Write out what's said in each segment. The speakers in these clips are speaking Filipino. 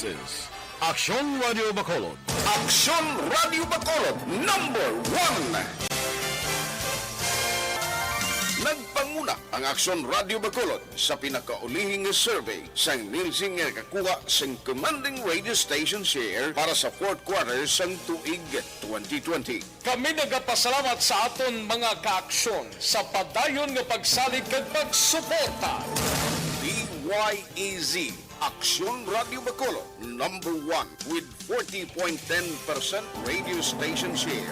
is Aksyon Radio Bacolod. Aksyon Radio Bacolod #1. Nagpanguna ang Aksyon Radio Bacolod sa pinakaulihing survey sa Nielsen nga kakuha sa commanding radio station share para sa fourth quarter sang tuig 2020. Kami nagapasalamat sa aton mga kaaksyon sa padayon nga pagsalig kag pagsuporta. DYEZ Aksyon Radio Bacolod #1 with 40.10% radio station share.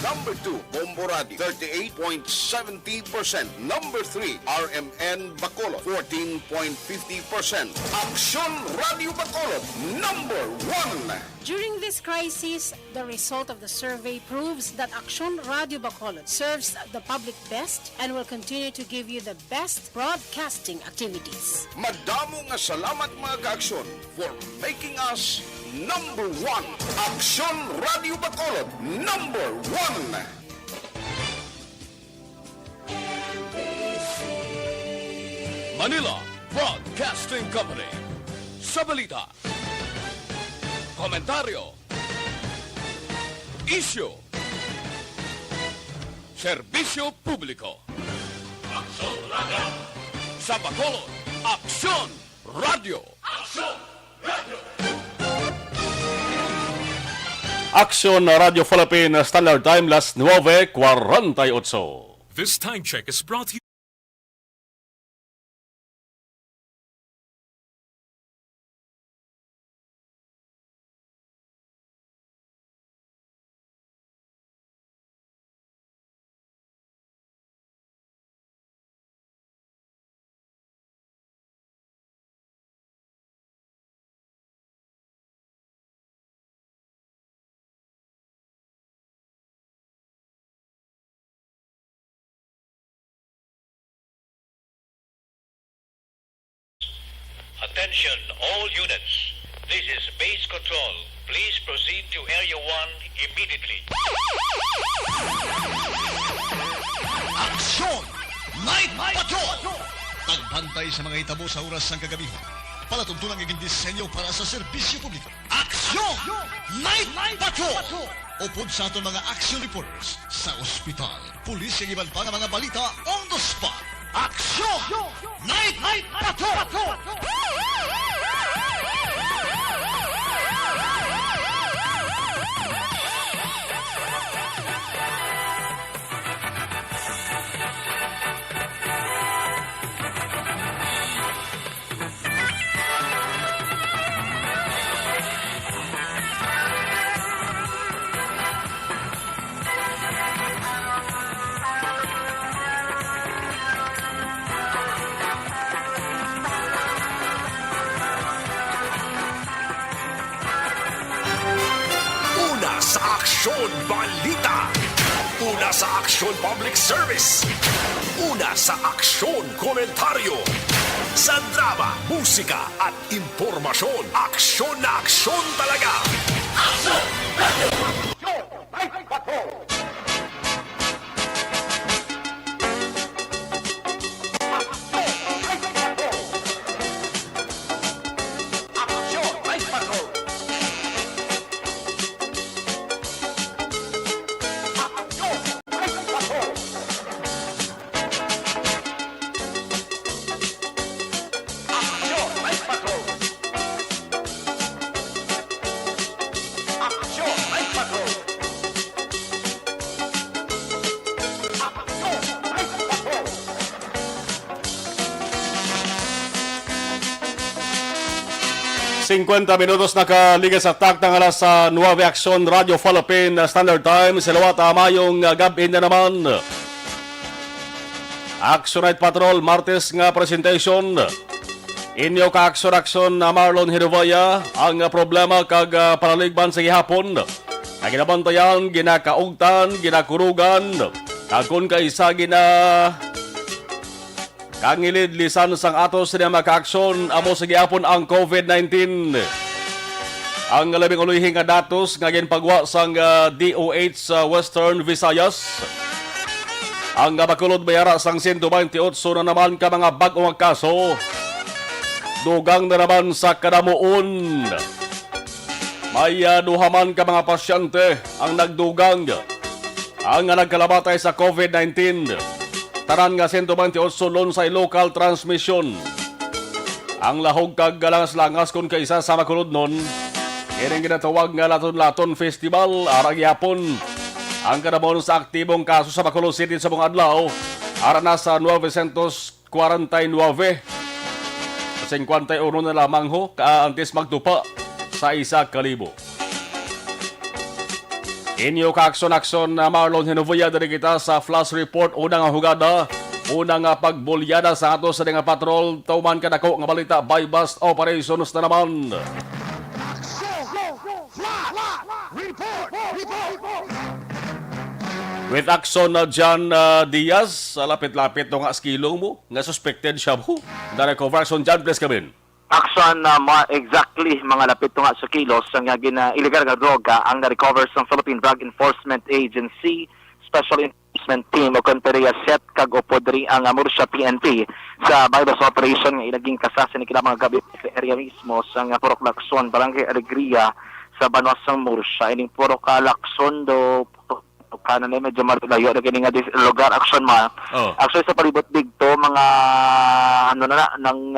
Number 2, Bombo Radio, 38.70%. Number 3, RMN Bacolod, 14.50%. Aksyon Radio Bacolod #1. During this crisis, the result of the survey proves that Aksyon Radio Bacolod serves the public best and will continue to give you the best broadcasting activities. Madamo nga salamat mga kaaksyon for making us #1. Aksyon Radio Bacolod #1. Manila Broadcasting Company. Sa balita, komentaryo, isyu, serbisyo publiko. Aksyon Radio. Sa Bacolod, Aksyon Radio. Aksyon Radio. Aksyon Radio Philippine Standard Time, las 9:48. This time check is brought to you. Attention, all units. This is base control. Please proceed to Area 1 immediately. Aksyon! Night Patrol! Tagbantay sa mga hitabo sa oras ng kagabihan. Palatuntunan ang disenyo para sa serbisyo publiko. Aksyon! Night Patrol! Upod sa aton mga action reporters sa ospital, pulis ang iban pa ng mga balita on the spot. Aksyon! Night Patrol! Aksyon Balita. Una sa Aksyon Public Service. Una sa Aksyon Komentaryo. Sa drama, musika at impormasyon. Aksyon na aksyon talaga. Aksyon! Aksyon! Night Patrol! Patrol! 50 minutos nakaligas sa taktang alas sa 9 Aksyon Radio Philippine Standard Time. Silawat mayong gabi na naman. Aksyon Night Patrol, Martes nga presentation. Inyo ka aksyon na Marlon Hiruvaya. Ang problema kag panaligban sa gihapon. Naginabantayan, ginakaugtan, ginakurugan. Kagkun ka isa kangilid lisan sang atos na makaaksyon amo sa gihapon ang COVID-19. Ang labing ulihing nga datos nga ginpagwa sang DOH sa Western Visayas. Ang Bacolod bayara sang 128 na naman ka mga bag-ong kaso. Dugang na naman sa kadamuon. May duhaman ka mga pasyente ang nagdugang ang nagkalabatay sa COVID-19. Tanan nga 128 lonsay local transmission. Ang lahog kag galangas-langas kung kaisa sa makulod nun, ining ginatawag nga Laton-Laton Festival arang yapon. Ang kadamon sa aktibong kaso sa Bacolod City sa mga adlaw, ara na sa 949. 51 na lamang ho, kaantes magtupa sa 1,000. Inyo ka-aksyon na Marlon Hinovoya dari kita sa flash report unang hugada, unang pagbulyada sa ato sa nga patrol, tauman ka dako nga balita by bust operations na naman. With action na John Diaz, lapit-lapit no nga skilong mo, nga suspected siya mo. Na-recover action John, please come in. Action na exactly mga lapit nga sa kilos ang illegal nga droga ang na-recover sa Philippine Drug Enforcement Agency Special Enforcement Team o Conteria Set kag upodri ang Murcia PNP sa bypass operation nga ilaging kasasa ni kila mga gabi sa area mismo sa Purok Lacson, Barangay Alegria sa Banwasang Murcia. Ining Purok Lacson do kanan medyo malayo na kini nga lugar action actually sa palibot digto mga ano na nang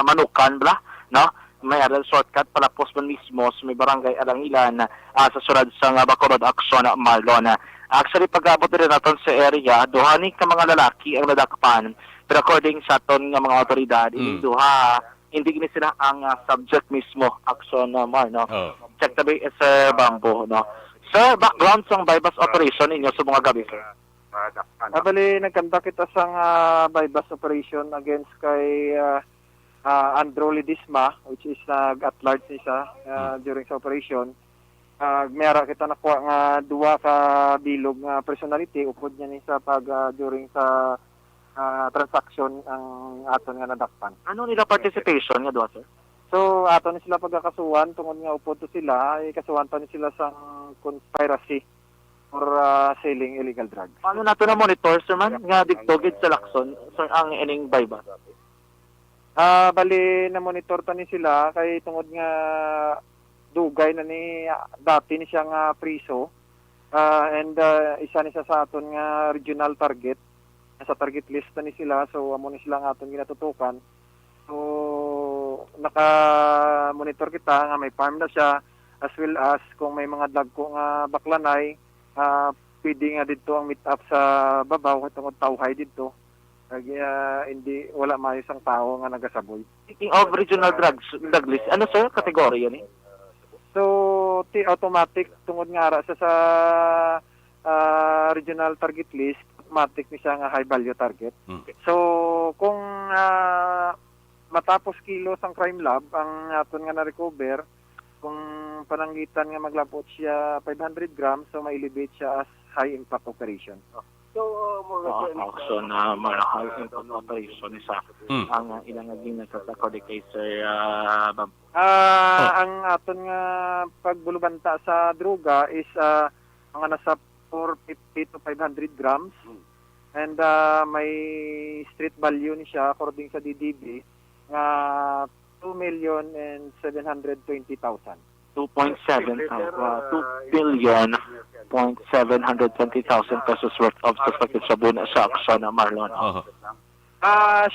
manukan bla no may adal shortcut palapos man mismo sa may barangay Alangilan sa sulod sa Bacolod action Marlon. Actually pag-abot rin naton sa area duhani ka mga lalaki ang nadakpan pero according sa aton nga mga otoridad duha hindi gini sila ang subject mismo action no check tabi sa Bambo no. Sir, background sang bypass operation ninyo sa mga gabi, sir? Bali, nagkanda kita sang bypass operation against kay Andrew Ledesma, which is at large siya during sa operation. Mayara kita nakuha nga duwa ka bilog nga personality upod niya ni sa pag during sa transaction ang aton nga nadakpan. Ano nila participation nga duwa, sir? So, ato ni sila pagkakasuhan, tungod nga upod to sila, ay kasuhan pa ni sila sa conspiracy for selling illegal drugs. Paano nato na monitor, sir man? Nga digtogid sa Lacson, sir, ang ining bypass? Bali, na-monitor ta ni sila, kay tungod nga dugay na ni, dati ni siya nga priso, and isa ni siya sa aton nga regional target, sa target list na ni sila, so amo ni sila nga aton ginatutukan. So, naka-monitor kita nga may farm na siya as well as kung may mga dagko nga baklanay pwede nga dito ang meet up sa babaw tungod tawhay dito hindi wala mayo sang tao nga nagasaboy. Speaking of regional drugs drug list, ano sir kategorya ni? So automatic tungod nga ara sa regional target list, automatic ni siya nga high value target. So kung matapos kilos ang crime lab ang aton nga na-recover kung pananggitan nga maglabot siya 500 grams so ma-elevate siya as high impact operation. So action na high impact operation isa ang ilang naging nagkakorde kay sir ang aton nga pagbulubanta sa droga is mga nasa 450 to 500 grams and may street value ni siya according sa DDB nga 2,720,000. 2.7 2,720,000 pesos worth of suspected sabon sa action na Marlon.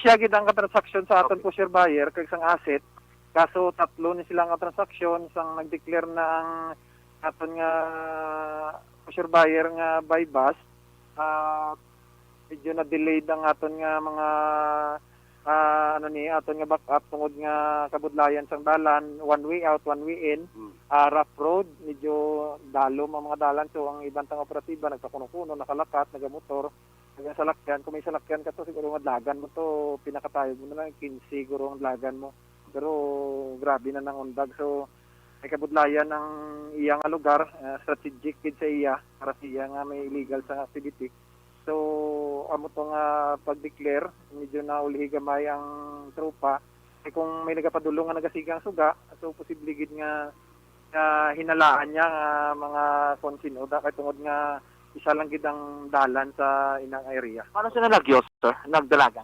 Siya gid ang transaction sa aton pusher buyer kay isang asset. Kaso tatlo ni sila nga transaction sang nag-declare na ang aton nga pusher buyer nga by bus. Medyo na delayed ang aton nga mga aton nga backup tungod nga kabudlayan sang dalan, one way out, one way in, rough road, medyo dalom ang mga dalan, so ang ibang tang operatiba nagkakuno-kuno, nakalakat, nagamotor, nagasalakyan, kung may salakyan ka to siguro madlagan mo to, pinakatayo mo na lang 15 siguro ang lagan mo, pero grabe na nang undag, so may kabudlayan ang iyang lugar, strategic kid sa iya, para siya nga may illegal sa activity. So, amo to nga pag-declare, medyo na ulihi gamay ang tropa. Kung may nagapadulong nga nagasigang suga, so posible gid nga hinalaan niya nga mga konsinoda kay tungod nga isa lang gid ang dalan sa inang area. Paano sila nagyos, sir? Nagdalagan?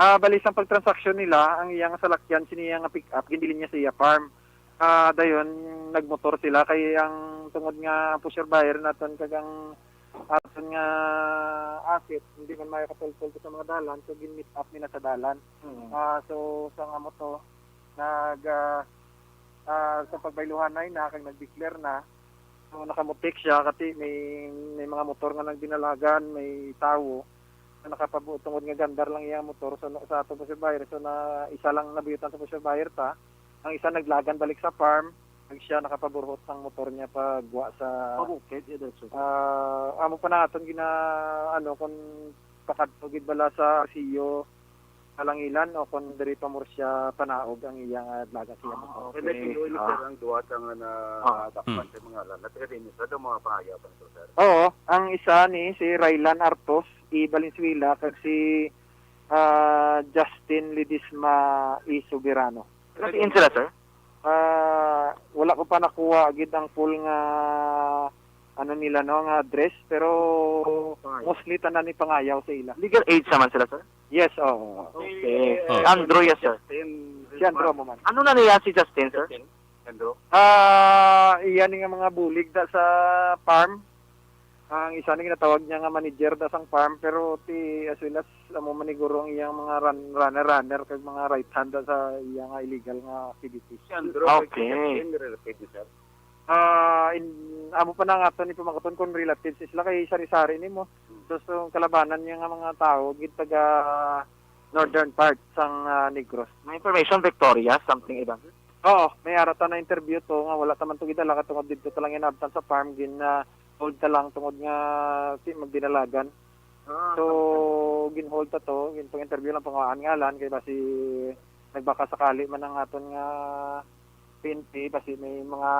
Bali sa pagtransaksyon nila, ang iyang salakyan siniya nga pick up, gindili niya sa iya farm. dayon nagmotor sila kay ang tungod nga pusher buyer naton kagang aton nga asset hindi man may katultol sa mga dalan so gin-meet up nila sa dalan. So sa nga mo to sa pagbayluhan na kag nag-declare na so nakamutik siya kasi may mga motor nga nang dinalagan, may tawo na nakapabuot tungod nga gandar lang iyang motor sa ato pusher buyer so na isa lang nabiyutan sa pusher buyer ta. Ang isa naglagan balik sa farm, siya nakapaburhot ng motor niya pagwa sa bukid. Amo pa naton kung pakadtugid bala sa siyo Kalangilan o kung diri pa mo siya panaog ang iyang laga siya motor. Ang duwa na dakpan sa mga lan. At din sa mga pangayapan to sir. Oo, ang isa ni si Raylan Artos, Valenzuela kag si Justin Ledesma Soberano. Naging sila, sir? Wala ko pa nakuha gid ang full nga nila nga address pero mostly tanan ni pangayaw sa ila. Legal age naman sila, sir? Yes, oo. Okay. Andrew, yes, sir. Si Andrew mo man. Ano na niya si Justin, sir? Andrew? Iyan nga mga bulig da sa farm. Ang isa nga natawag niya nga manager da sang farm pero as well as amo maniguro ang iyang mga runner kag mga right hand da sa iyang illegal nga activities. Okay. Amo pa na nga to ni pamakaton kung relatives sila kay sari-sari nimo. So kalabanan niya nga mga tao gid taga northern part sang Negros. May information, Victoria, something iba. Oo, may arata na interview to nga wala taman to gidala katungod didto ta lang inabtan sa farm gin hold ta lang tungod nga magdinalagan. So ginhold ta to, gin pang interview lang pangawaan ngalan kay basi nagbaka sakali man ang aton nga PNP basi may mga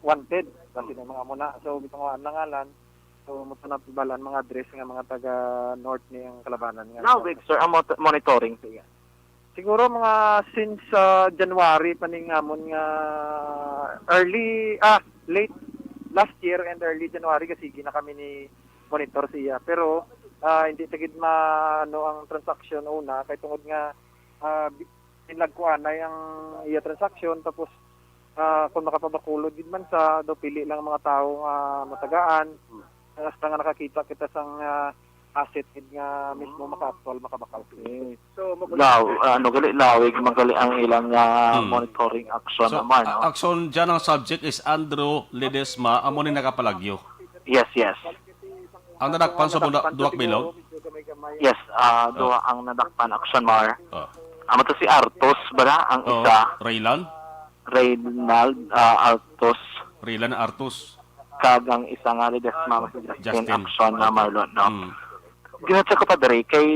wanted basi may mga muna. So gipangawaan lang ngalan. So mo na pibalan mga address nga mga taga north ni ang kalabanan nga. Now, sir, ang monitoring siya. Siguro mga since January paningamon nga late last year and early January kasi na kami ni monitor siya pero hindi tagid ang transaction una kay tungod nga pinagkuan na ang iya transaction tapos kung makapabakulod gid man sa do pili lang mga tao matagaan hasta nga nakakita kita sang asset nga mismo maka-actual makabakal. So lawig magali ang ilang monitoring action So, naman, no? action dyan ang subject is Andrew Ledesma, amo ni nakapalagyo. Yes. Ang nadakpan sa duwak bilog. Yes, duha ang nadakpan action mar. Oh. Amo to si Artos bala ang isa, Raylan Reynald Artos Artus. kag ang isa nga Ledesma si Justin action na Marlon, no? Ginatsa ko pa dere kay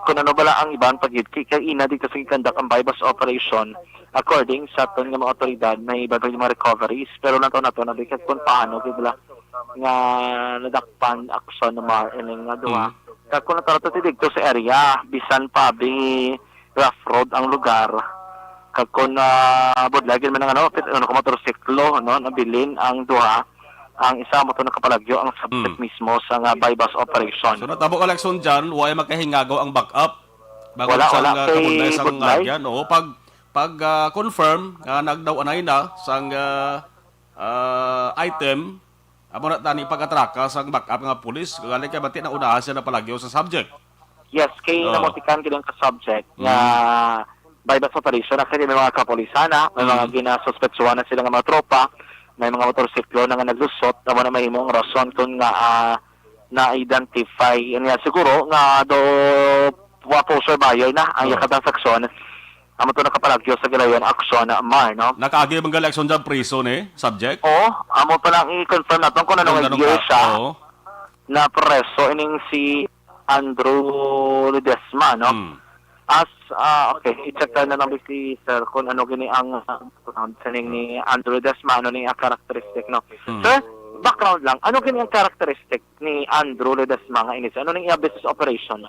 kung ano bala ang ibang pagid kay ina dito sa conduct ang bypass operation according sa aton nga mga otoridad may iba yung mga recoveries pero nato na bikat kung paano bigla nga nadakpan action na nga duha kag kung nato dito sa area bisan pa rough road ang lugar kag kung budlagin man ang motorsiklo no nabilin ang duha ang isa mo to nakapalagyo ang subject mismo sa bypass operation. So natabo election dyan, huwag makahingagaw ang backup. Wala kay Budlay. O pag confirm nga nagdaw-anay na sang item, amo na tani pag-atraka sang backup nga pulis, galing kay bati na unahan siya na palagyo sa subject. Yes, kay namotikan kilang ka subject nga bypass operation kasi may mga kapulisana, may mga ginasuspetsuhan na sila nga mga tropa, may mga motorsiklo na nga naglusot amo na mahimong rason kung nga na-identify niya siguro nga do wapo surveyor na ang transaksyon amo to nakapalagyo sa gilayon aksyon na no? Nakaagi bang election dyan prison subject? Oo, amo pa lang i-confirm natin kung ano nga year siya na preso ining si Andrew Ledesma, no? Okay, i-check na lang si sir kung ano gini ang saning ni Andrew Ledesma, ano ni ang characteristic, no? Sir, background lang, ano gini ang characteristic ni Andrew Ledesma nga inis? Ano ning business operation?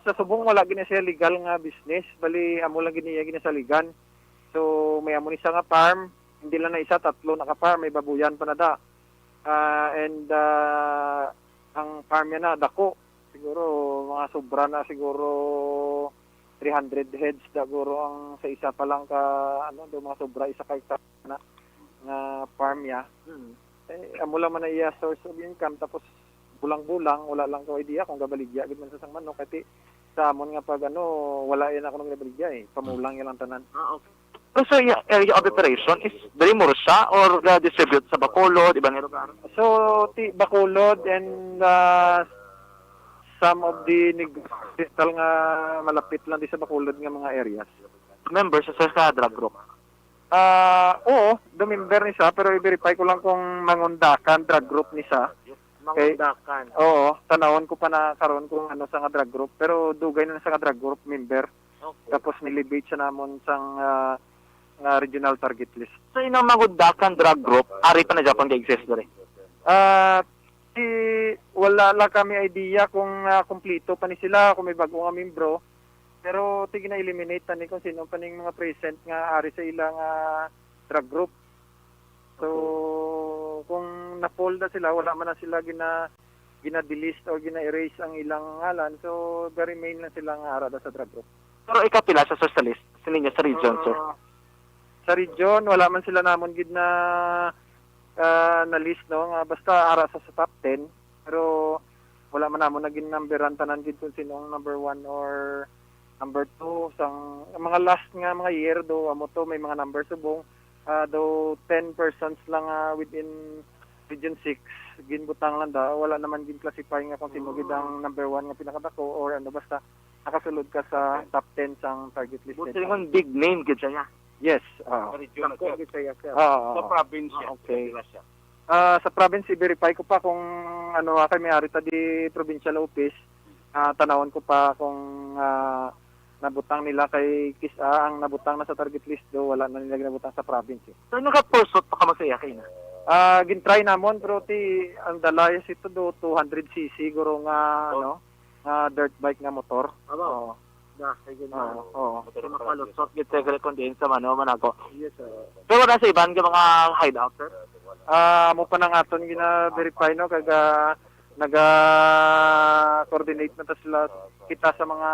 Sa subong wala gini siya legal nga business, bali amo lang gini sa ligan. So may amo ni siya nga farm, hindi lang na isa, tatlo na ka farm, may babuyan pa na da. And ang farm niya na dako. Siguro mga sobra na siguro 300 heads daguro ang sa isa pa lang ka do mga sobra isa ka hektarya na nga farm ya. Amo lang man na iya source of income tapos bulang-bulang wala lang ko idea kung gabaligya gid man sa sang manok kati sa amon nga pag wala yan ako nang gabaligya pamulang yan lang tanan. Okay. So sir, yung area of operation is very more siya or distribute sa Bacolod, ibang lugar? So Bacolod and some of the negosyo nga malapit lang di sa Bacolod nga mga areas. Members sa sir ka drug group? Oo, member ni sa pero i-verify ko lang kung mangundakan drug group ni sa. Mangundakan. Oo, tanawon ko pa na karon kung sa nga drug group pero dugay na sa nga drug group member. Okay. Tapos nilibate siya namon sang regional target list. So inang mangundakan drug group, ari pa na Japan ga-exist dere? Wala lang kami idea kung kompleto pa ni sila, kung may bago nga membro. Pero tigin na eliminate tani kung sino pa ning mga present nga ari sa ilang drug group. So kung napolda sila, wala man na sila gina-delist o gina-erase ang ilang ngalan. So remain lang sila nga ara sa drug group. Pero ikapila sa socialist, sininyo sa region, sir? Sa region, wala man sila namon gid na list nga basta ara sa top 10 pero wala man namon naging numberan tanan gid kung sino ang number 1 or number 2 sang mga last nga mga year do amo to may mga number subong do 10 persons lang within region 6 ginbutang lang wala naman gin classify nga kung sino gid ang number 1 nga pinakadako or basta nakasulod ka sa top 10 sang target list. Buti yung big name gid siya. Yes. Sa province. Okay. Sa province, i-verify ko pa kung kay may-ari ta di provincial office. Tanawon ko pa kung nabutang nila kay Kisa ang nabutang na sa target list do wala na nila ginabutang sa province. So naka-pursot pa ka masaya kay na? Gintry namon pero ang dalayas ito do 200cc guro nga dirt bike nga motor. Oo. Makalusot gid sa kondensya sa manago. Yes, sir. Pero wala sa iban nga mga hideout, sir? Mo pa nang aton gina-verify kaga naga-coordinate na ta sila kita sa mga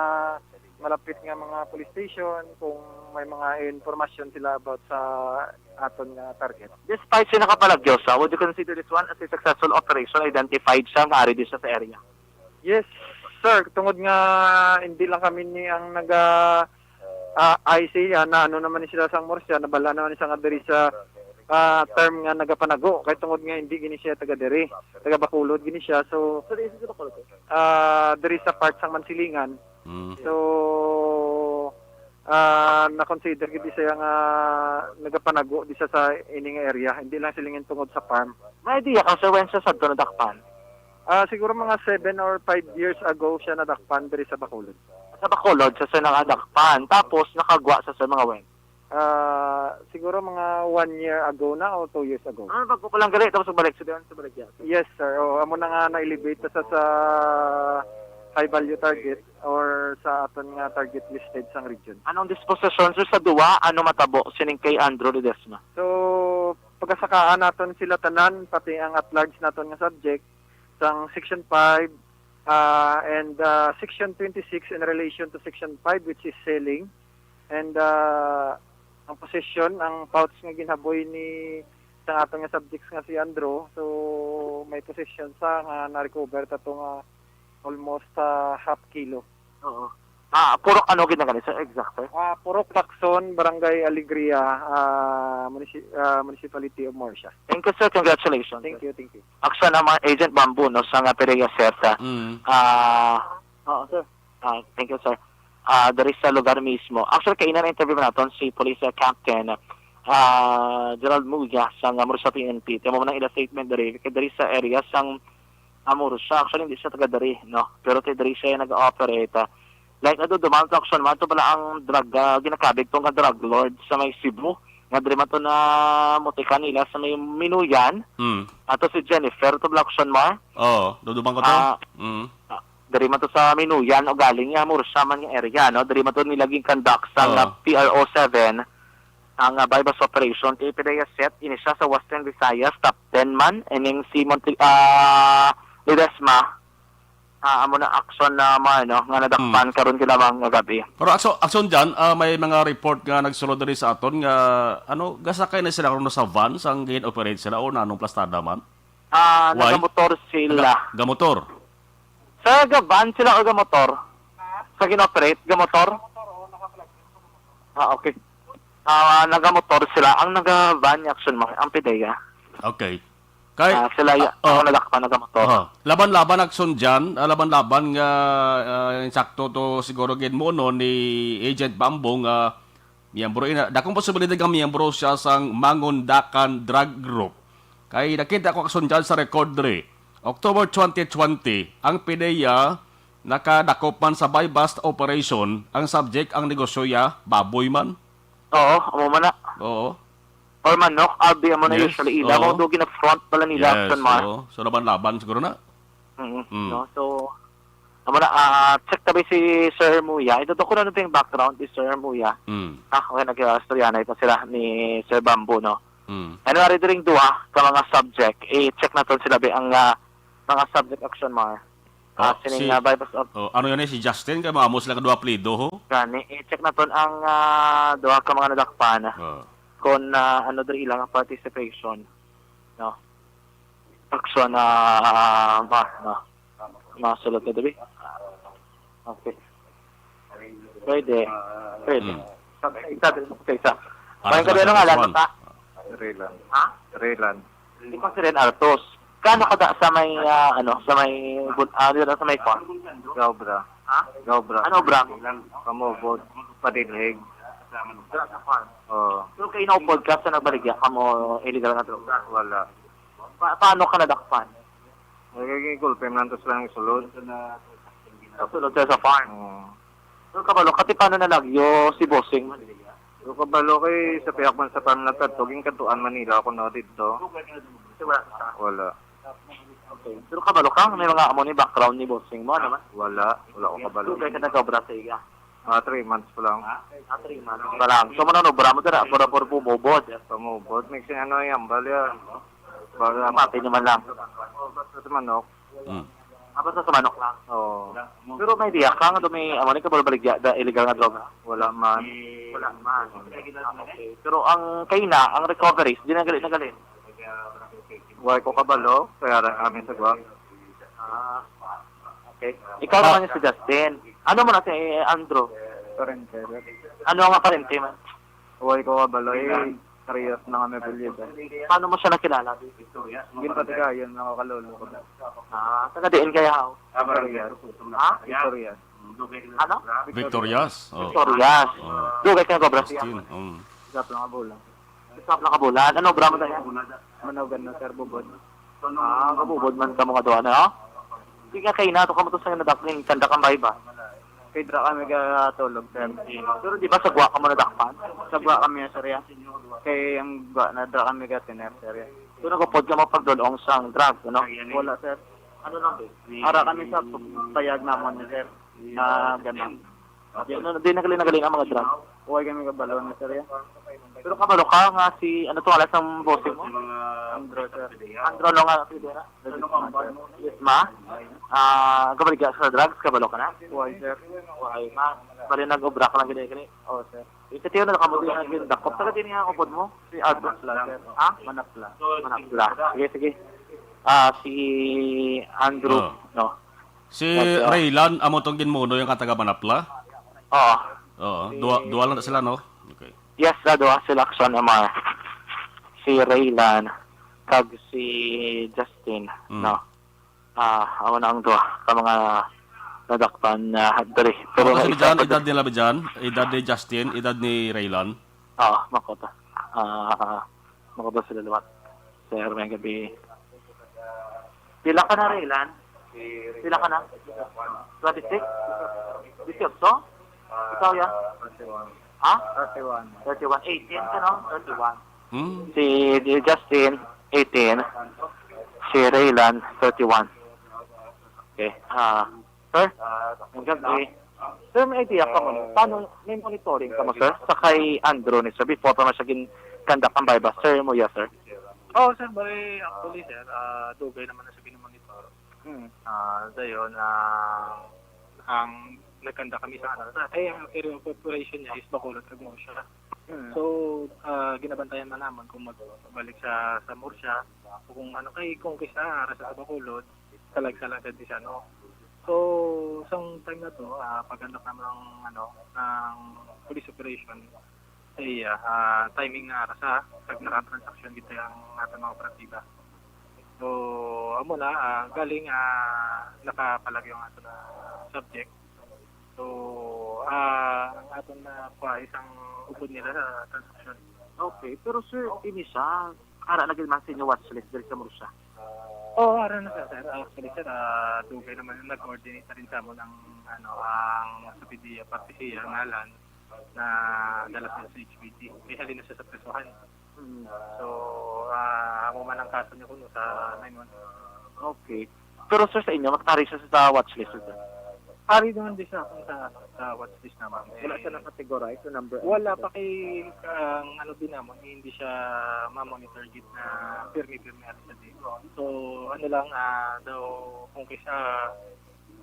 malapit nga mga police station kung may mga information sila about sa aton nga target. Despite siya nakapalagyosa, would you consider this one as a successful operation identified siya nga ari sa area? Yes, sir, tungod nga hindi lang kami ni ang IC na naman ni sila sang Morsya, nabala naman ni sang diri sa term nga nagapanago kay tungod nga hindi gini siya taga diri, taga Bacolod gini siya. So diri sa part sang Mansilingan. So na-consider gid siya nga nagapanago di sa ining area, hindi lang silingin tungod sa farm. May idea ka sir when siya sa nadakpan? Siguro mga 7 or 5 years ago siya nadakpan diri sa Bacolod. Sa Bacolod siya nadakpan, tapos nakagwa sa mga wen. Siguro mga 1 year ago na o 2 years ago. Bago ko lang gali tapos balik sa Baligya. Yes, sir. Amo na nga na-elevate sa high value target or sa aton nga target listed sang region. Anong disposition sir sa duwa? Ano matabo sining kay Andrew Ledesma? So pagasakaan naton sila tanan pati ang at large naton nga subject sang Section 5 and Section 26 in relation to Section 5 which is selling and ang possession, ang pouch nga ginhaboy ni sa atong nga subjects nga si Andrew. So may possession sa nga na-recover tato nga almost half kilo. Oo. Purok ano ginagani sir exact sir? Purok Lacson, Barangay Alegria, Municipality of Morsya. Thank you sir, congratulations. Thank you. Aksa na mga Agent Bamboo no sa nga Pereira Serta. Sir. Thank you sir. Dari sa lugar mismo. Actually kainan na interview naton si Police Captain Gerald Muya sa Morsya PNP. Temo man ang ila statement dari sa area sang Morsya. Actually hindi siya taga dari no, pero dari siya nag-operate. Like dumaan sa action man to pala ang drug ginakabig tong drug lord sa may Cebu nga diri man to na mutikan nila sa may Minuyan. Ato si Jennifer to action mar. Dudumang ko to. Diri man to sa Minuyan o galing nga Morsya man nga area no. Diri man to nilaging conduct sa PRO 7 ang bypass operation kay Pereira set ini siya sa Western Visayas top 10 man ining si Ledesma amo na action na mga nga nadakpan karon kinamang nga gabi. Pero action dyan, may mga report nga nagsulod diri sa aton nga gasakay na sila karon sa van sang gin-operate sila o nanong plastada man? Why? Nagamotor sila. Gamotor. Sa gaban sila o gamotor? Sa gin-operate, gamotor? Okay. Nagamotor sila. Ang naga-van action mga, ang PIDEA. Okay. Kay Sila ang nadakpan, nagamotor. laban-laban action dyan, laban-laban nga insakto to siguro gid mo no ni Agent Bambong miyembro dakong posibilidad nga miyembro siya sang Mangundakan Drug Group. Kay nakita ko action dyan sa record dre. October 2020, ang PIDEA nakadakop man sa buy-bust operation, ang subject ang negosyoya baboy man. Oo, amo man na. Oo. Or manok, abi mo na Yes, usually ila mo oo. dugi na front pala nila action mga. oo. So laban-laban siguro na. No, so amo na check tabi si Sir Muya. Ito ko na yung background ni Sir Muya. Okay, nag-istoryanay pa sila ni Sir Bambo, no. Ano nga rin duha ka mga subject, check natin sila ang mga subject action mga. Sining bypass of ano yan si Justin kay maamo sila kadua plido ho. gani, check natin ang duha ka mga nadakpan. Kung ano diri ilang participation, no. Action masulot na diri. Okay. Pwede. Isa. May gabi ano nga lang ta? Relan. Ha? Relan. Hindi ko si Ren Artos. Kano kada sa may sa may sa may farm? Gaubra. Ha? Gaubra. Ano bra? Kamobot. Padinhig. Sa farm. Oo. Pero kayo na podcast na nagbaligya kamo illegal na droga. Wala. Paano ka nadakpan? Nagiging gulpem nantos lang yung sulod. Sulod sa farm. Oo. Pero kabalo, kati paano nalagyo si Bossing man? So kabalo kay sa piyak man sa pamlatad, tuging katuan Manila ako na dito. Wala. Okay. Pero kabalo ka, may mga amo ni background ni Bossing mo, naman? Wala ko kabalo. Kaya ka nagkabra sa iya? 3 months pa lang. 3 months pa lang. So, mananobra mo dira, para bumubod. Pamubot. Mixing ano yan, balya. Baga, Mati naman lang. basta sa manok. Basta sa manok lang. Oo. Pero may diya ka, nga may amo ni kabalo baligya, illegal nga droga. Wala man. Wala man. Okay. Pero ang kayo na, ang recoveries, di nagalin. Huwag ko kabalo, kaya amin sa gwa. Okay. Ikaw naman yung si Justin. Ano mo na si Andrew? Parente. Ano nga parente man? Huwag ko kabalo, kariyas na kami bilid. Paano mo siya nakilala? Hindi pati ka, yun nakakalolo ko. Taga-diin kaya ako. Victorias. Ha? Victorias. Ano? Victorias. Victorias. Dugay ka nagobra siya. Isap lang kabulang. Isap na kabulan. Ano, bramo na yan? Manawagan na sir bubod. Kabubod man ka mga doon, no? Hindi nga kayo na, ito ka mo ito sa nadakling tanda kang ba? Kay Dra kami tulog sir. Pero di ba sa guwa ka mo nadakpan? Sa gwa kami sir ya. Kay ang gwa na Dra kami tiner sir ya. Doon nagpapod ka mo pagdulong sa drugs, ano? Wala sir. Ano lang ba? Ara kami sa payag naman ni sir. Na ganun. Di nagaling ang mga drugs. Huwag kami kabalo na sir ya. Pero kabalo ka nga si, ano to, alas ng bossing mo? Andro sir. Andro no nga, Pidera? Yes, ma? Kabaligya sa drugs, kabalo ka na? Huwag sir. Why, ma? Bali nag-obra ka lang gini. Oo sir. Ito tiyo na nakamuti na gindakop. Taga din nga upod mo? Si Ardo? Sir. Ha? Manapla. Manapla. Sige. Si Andrew, no? Si Raylan amo tong ginmuno yung kataga Manapla. Oo. Oo, duwa lang na sila no. Okay. Yes, doha sila action amar. Si Raylan kag si Justin, no? Amo na ang duha ka mga nadakpan na diri. Pero kasi dyan, edad nila ba dyan? Edad ni Justin, edad ni Raylan? Oo, makota. Makota sila lumat. Sir, may gabi. Pila ka na, Raylan? Pila ka na? 26? 18? Ikaw yan? Ha? 31. 31. 18 ka, no? 31. Si Justin, 18. Si Raylan, 31. Okay. Sir, ang gabi. Sir, may idea ka mo. Paano, may monitoring ka mo, sir? Sa kay Andrew ni sir, before pa masyagin kandak ang bypass. Sir mo, yes, sir? Oo sir, bali actually sir, dugay naman na sa binimonitor. Dayon, ang nagkanda kami sa ang area of operation niya is Bacolod kag Murcia. So, ginabantayan man naman kung magbalik sa Murcia o kung ano kung kisa sa Bacolod, salag-salag sa Disano. So, isang time na to, paghanap naman ng police operation, ay timing nga sa pag nakatransaction kita ang ating mga operatiba. So, amo na, galing nakapalagay yung ato na subject. So, ang ato na isang upod nila sa transaction. Okay, pero sir, inisa, ara na man sa inyo watchlist diri sa Murcia. Ara na sir. Actually sir, dugay naman nag-coordinate na rin sa mo ng ang sa PDEA Partisiya ngalan na dala sa HBT. May halin na siya sa presuhan. So, amo man ang kaso niya kuno sa 911. Okay. Pero sir, sa inyo, magtari siya sa watchlist sir? Ari naman din siya kung sa watchlist naman. Wala siya na-categorize sa number? Wala pa kay din naman, hindi siya ma-monitor git na pirmi-pirmi sa dito. So, lang, daw kung kisa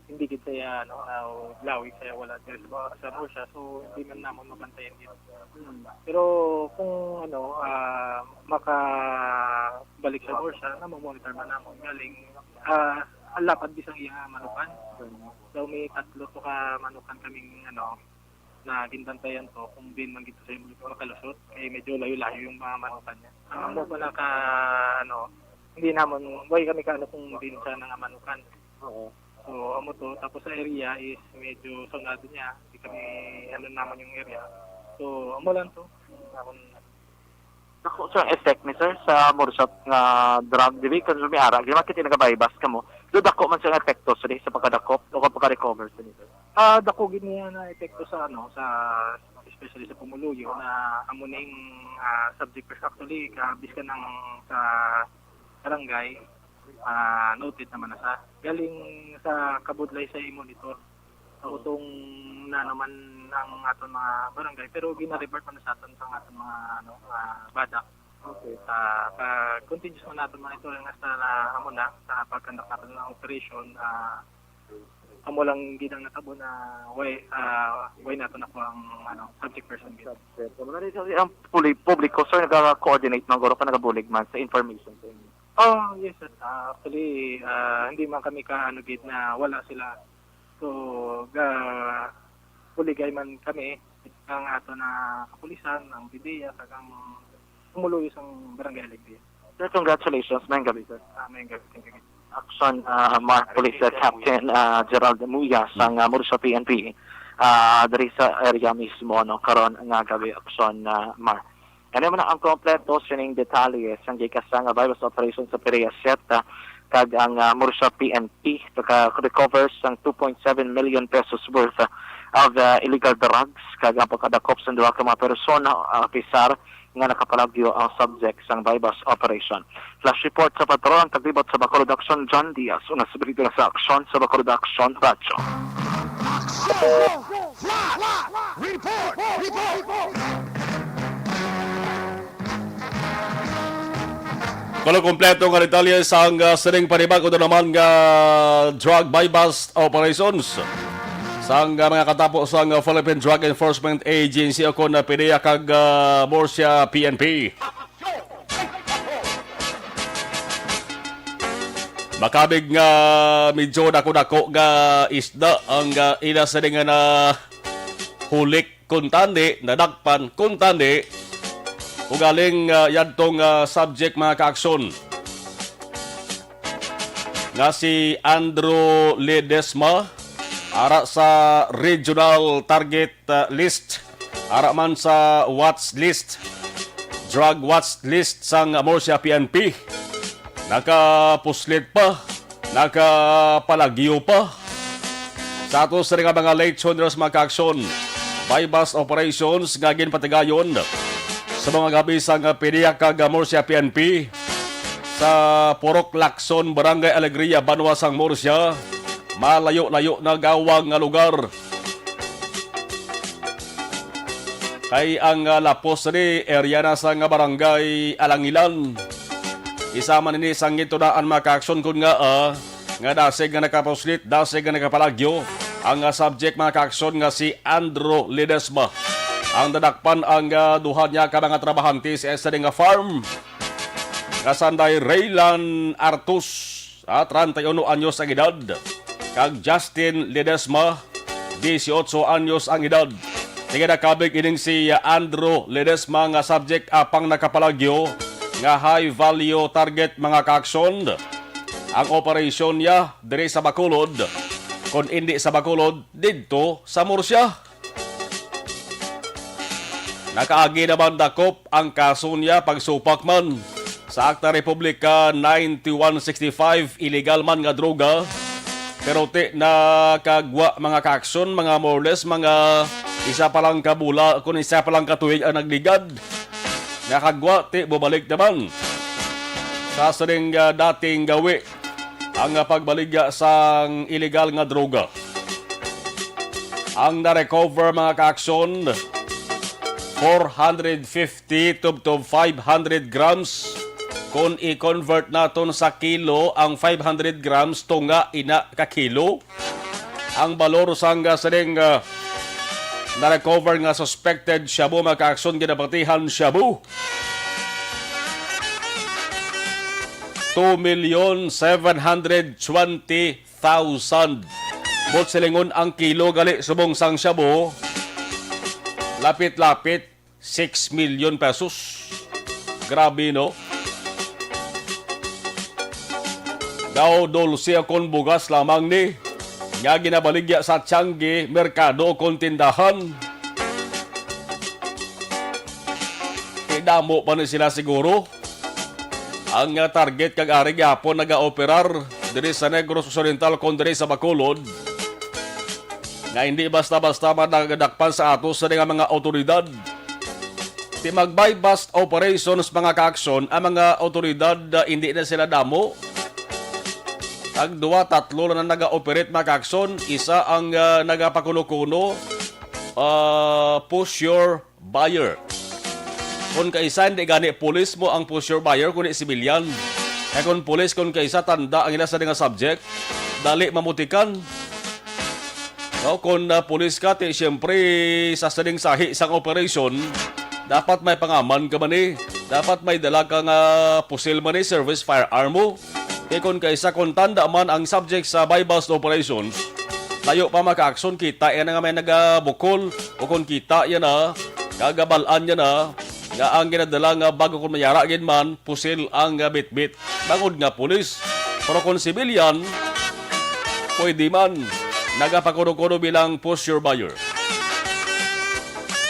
hindi kita lawig kaya wala sa Murcia, so hindi man naman mabantayan dito. Pero kung makabalik sa Murcia, na monitor man naman galing lapad bisang iya manukan. So may 3 to ka manukan kaming na ginbantayan to kung bin man gito sa imo makalusot kay medyo layo-layo yung mga manukan niya. Ang mo pa hindi naman way kami kung bin sa nga manukan. Oo. So, amo to. Tapos sa area is medyo sonado niya. Hindi kami, naman yung area. So, amo lang to. Ako sa effect ni sir sa Murcia nga drug dili konsume ara gima kiti nagabaybas kamo do dako man sa epekto sa pagkadakop o pagka-recover sa nito. Dako gid niya na epekto sa sa especially sa pumuluyo na amo ning subject actually kabis ka ng sa barangay noted naman na sa galing sa kabudlay sa monitor sa utong na naman ng aton mga barangay pero gina-revert man sa aton sa aton mga badak. Okay. Continuous man natin mga ito hasta na amo na sa pagkandak natin ng operation amo lang ginang natabo na way nato na po ang subject person gid. Ang publiko sir nag-coordinate man guro pa nagabulig man sa information sa inyo. Yes sir. Actually hindi man kami gid na wala sila. So puligay man kami ang ato na kapulisan, ang PDEA, ang tumuloy isang barangay Alegria. Sir, congratulations. Mayang gabi, sir. Mayang gabi. Thank you. Action Mark Police Captain Gerald Muyas ang Murcia PNP dari sa area mismo karon nga gabi action Mark. Ano man ang kompleto sining detalye sang gikasang virus operation sa Perea Seta kag ang Murcia PNP recover sang 2.7 million pesos worth of illegal drugs kag ang pagkadakop sa duha ka mga persona pisar nga nakapalagyo ang subject sang bypass operation. Flash report sa patrol taglibot sa Bacolod Action John Diaz una subject na sa aksyon sa Bacolod Action Radio. Kalau kompleto nga detalye sang sining panibag ito naman nga drug bypass operations sang mga katapos sang Philippine Drug Enforcement Agency o kon PDEA kag Murcia PNP. Makabig nga medyo dako-dako nga isda ang ila sa nga na hulik kuntandi, nadakpan kuntandi o galing yadtong subject mga kaaksyon. Nga si Andrew Ledesma ara sa regional target list, ara man sa watch list, drug watch list sang Murcia PNP. Nakapuslit pa, nakapalagyo pa. Sa ato sa mga late soners mga kaaksyon, bypass operations nga ginpatigayon sa mga gabi sang PDEA kag Murcia PNP sa Purok Lacson, Barangay Alegria, Banwa sang Murcia. Malayo-layo na gawang nga lugar. Kay ang lapos ni area na sa nga barangay Alangilan. Isama nini sang itunaan mga kaaksyon kun nga nga dasig nga nakapuslit, dasig nga nakapalagyo. Ang subject mga kaaksyon nga si Andrew Ledesma. Ang dadakpan ang duha niya ka mga trabahante sa isa nga farm. Kasanday Raylan Artus, 31 anyos ang edad. Kag Justin Ledesma, 18 anyos ang edad. Tingin nakabig ining si Andrew Ledesma nga subject apang nakapalagyo nga high value target mga kaaksyon. Ang operasyon niya diri sa Bacolod. Kung hindi sa Bacolod, dito sa Murcia. Nakaagi naman dakop ang kaso niya pagsupak man sa Akta Republika 9165 illegal man nga droga. Pero na kagwa mga kaaksyon, mga more or less, mga isa pa lang kabula, kung isa pa lang katuig ang nagligad. Nakagwa, bumalik naman sa saring dating gawi ang pagbaligya sa illegal nga droga. Ang na-recover mga kaaksyon, 450 to 500 grams. Kung i-convert naton sa kilo, ang 500 grams tunga ina ka kilo. Ang balor sang saring na-recover nga suspected shabu mga kaaksyon, ginabatihan shabu. 2,720,000. Bot silingon ang kilo gali subong sang shabu. Lapit-lapit 6 million pesos. Grabe no? Daw dulce akong bugas lamang ni. Nga ginabaligya sa Tiangge, merkado o tindahan. Idamo pa ni sila siguro. Ang target kag ari gyapon naga-operar diri sa Negros Occidental kon diri sa Bacolod. Nga hindi basta-basta managadakpan sa ato sa mga otoridad. Ti mag-buy-bust operations mga kaaksyon, ang mga otoridad hindi na sila damo. Ang 2-3 na naga-operate mga kaaksyon, isa ang nagapakuno-kuno, push your buyer. Kung kaisa hindi gani pulis mo ang push your buyer, kundi sibilyan. Kaya kung pulis, kung kaisa tanda ang ina sa nga subject, dali mamutikan. No, kung pulis ka, siyempre sa sading sahi isang operation, dapat may pangaman ka man eh. Dapat may dala kang pusil man eh, service firearm mo. Kaya kung kaisa kung tanda man ang subject sa buy-bust operations, tayo pa maka-aksyon, kita yan nga may nagabukol, o kung kita yan na, gagabalaan yan na, nga ang ginadala nga bago kung mayara agin man, pusil ang bit-bit. Bangod nga pulis. Pero kung civilian, pwede man. Nagapakuno-kuno bilang push your buyer.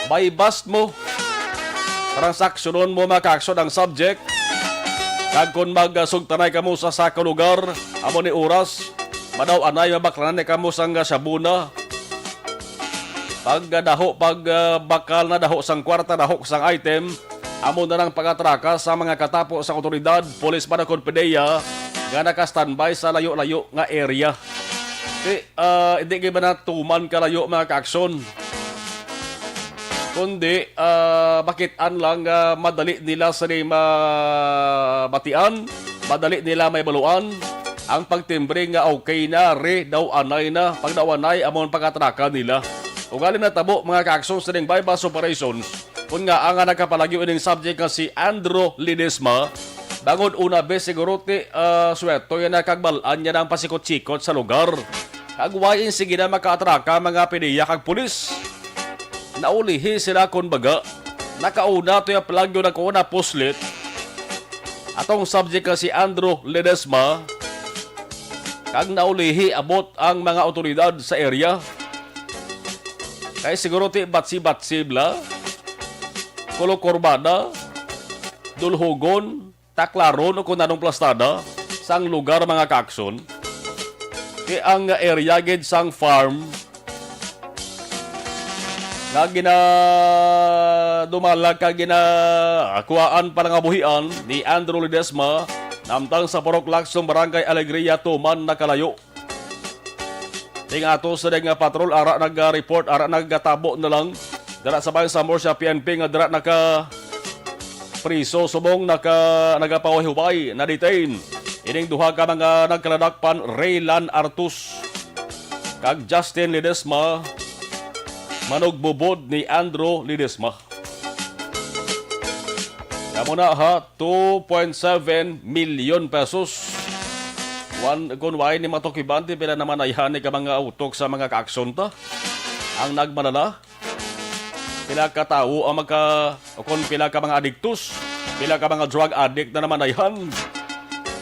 Buy-bust mo. Transaksyonon mo makaaksyon ang subject. Kag kung magsugtanay ka mo sa saka lugar, amo ni oras, madaw anay mabaklanan ka mo sang sabuna. Pag bakal na daho sang kwarta, daho sang item, amo na ng pag-atraka sa mga katapo sa otoridad, polis pa na konpedeya, nga naka-standby sa layo-layo nga area. Hindi kayo ba na tuman kalayo mga kaaksyon? Kundi, bakitan lang madali nila sa batian, madali nila may baluan, ang pagtimbre nga okay na, daw anay na, pag daw anay, amon pag-atraka nila. Ugali na tabo mga kaaksyon sa ning buy-bust operations, kung nga ang nakapalagyo ining subject nga si Andrew Ledesma, bangod una bes siguro sweto yan na kagbalaan niya ng pasikot-sikot sa lugar. Kagwain sige na makaatraka mga pidiya kag pulis. Naulihi sila kung baga, nakauna to yung plagyo na kuuna puslit. Atong subject nga si Andrew Ledesma, kag naulihi abot ang mga otoridad sa area. Kaya siguro batsi-batsib la, kulo-kurbada, dulhugon, taklaron o kung anong plastada sang lugar mga kaaksyon. Kaya ang area gid sang farm nga dumalag ka akuaan pa nga buhian ni Andrew Ledesma namtang sa Purok Laksong Barangay Alegria Tuman nakalayo. Tingato sa nga patrol ara nag-report, ara naggatabo na lang. Dara sa bayan sa Murcia PNP nga dara naka priso subong nagapawahiway na detain. Ining duha ka mga nagkaladakpan, Raylan Artus kag Justin Ledesma, manugbubod ni Andrew Ledesma. Kamo na ha, 2.7 million pesos. Kung wain ni Matokibante, pila naman ayhan ka mga utok sa mga kaaksyon ta. Ang nagmalala, pila ka tao ang kung pila ka mga adiktus, pila ka mga drug addict na naman ayhan.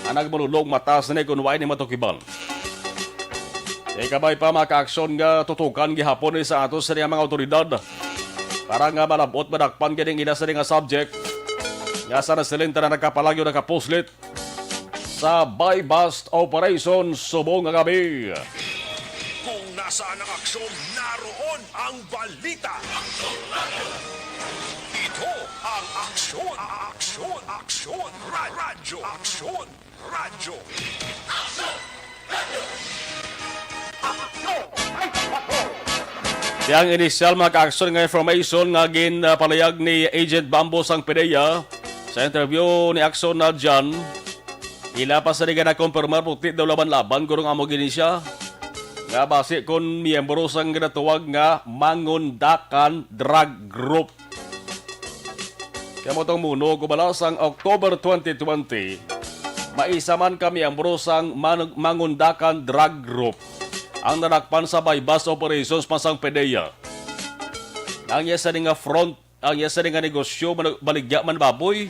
Ang nagmalulog matas na kung wain ni Matokiban. Kabay pa maka-aksyon nga tutukan gihapon sa atos sa mga otoridad para nga malabot madakpan kining ina sa nga subject nga sa nasilenta na nakapalagyo nakapuslit sa buy-bust operation subong nga gabi. Kung nasaan ang aksyon, naroon ang balita. Ito ang aksyon, radyo. Yang initial mga ka-aksyon nga information nga ginpalayag ni Agent Bambos ang PDEA sa interview ni Aksyon na dyan, ila pa sa nga na-confirmar puti daw laban-laban kurong amo gini siya nga base kon miyembro sang ginatuwag nga Mangundakan Drug Group. Kaya mo itong muno kubala sang October 2020, maisa man ka miyembro sang Mangundakan Drug Group ang nanakpan sa buy-bust operations pasang PDEA. Ang yasa nga front, ang yasa nga negosyo, baligya man baboy.